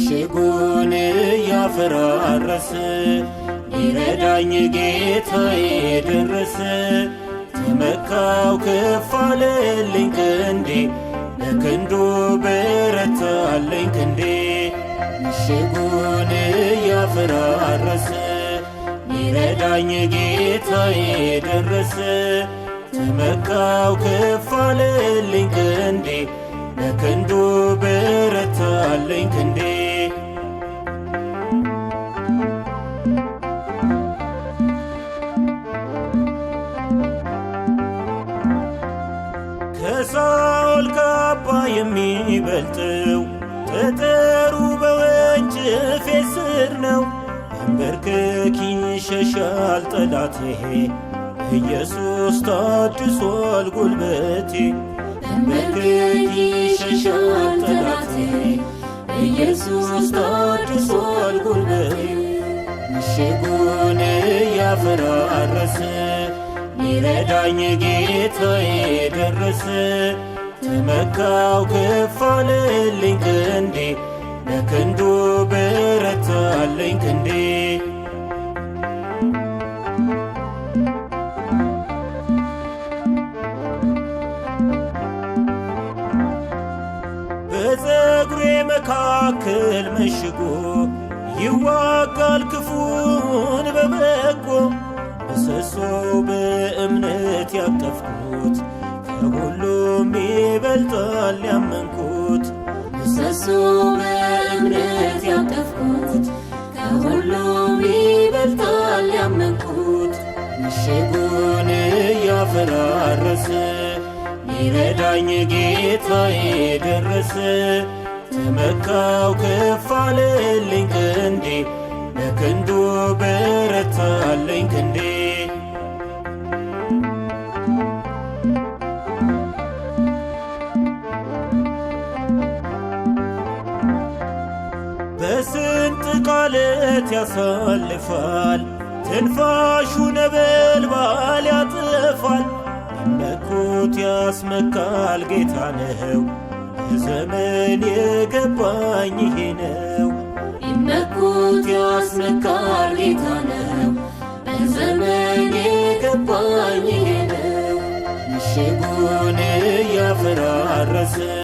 ምሽጉን እያፈራረሰ ሊረዳኝ ጌታዬ ደረሰ። ተመካው ከፍ አለልኝ ክንዴ በክንዱ በረታልኝ ክንዴ። ምሽጉን እያፈራረሰ ሊረዳኝ ጌታዬ ደረሰ። ተመካው ከፍ አለልኝ ክንዴ በክንዱ በረታልኝ ክንዴ። ከሳኦል ካባ የሚበልጠው ጠጠሩ በወንጭፌ ስር ነው። አንበርክኪ ይሸሻል ጠላቴ ኢየሱስ ታድሷል ጉልበቴ። አንበርክኪ ይሸሻል ጠላቴ ኢየሱስ ታድሷል ጉልበቴ። ምሽጉን እያፈራረሰ ሊረዳኝ ጌታዬ ደረሰ። ተመካው ከፍ አለልኝ ክንዴ በክንዱ በረታልኝ ክንዴ። በፀጉሬ መካከል መሽጎ ይዋጋል ክፉን በበጎ። ምሰሶ በእምነት ያቀፍኩት ከሁሉም ይበልጣል ያመንኩት። ምሰሶ በእምነት ያቀፍኩት ከሁሉም ይበልጣል ያመንኩት። ምሽጉን እያፈራረሰ ሊረዳኝ ጌታዬ ደረሰ። ተመካው ከፍ አለልኝ ክንዴ በክንዱ በረታልኝ ክንዴ። በስንጥቅ ዓለት ያሳልፋል ትንፋሹ ነበልባል ያጥፋል። ቢመኩት ያስመካል ጌታ ነው በዘመን የገባኝ ይሄ ነው። ቢመኩት ያስመካል ጌታ ነው በዘመን የገባኝ ይሄ ነው። ምሽጉን እያፈራረሰ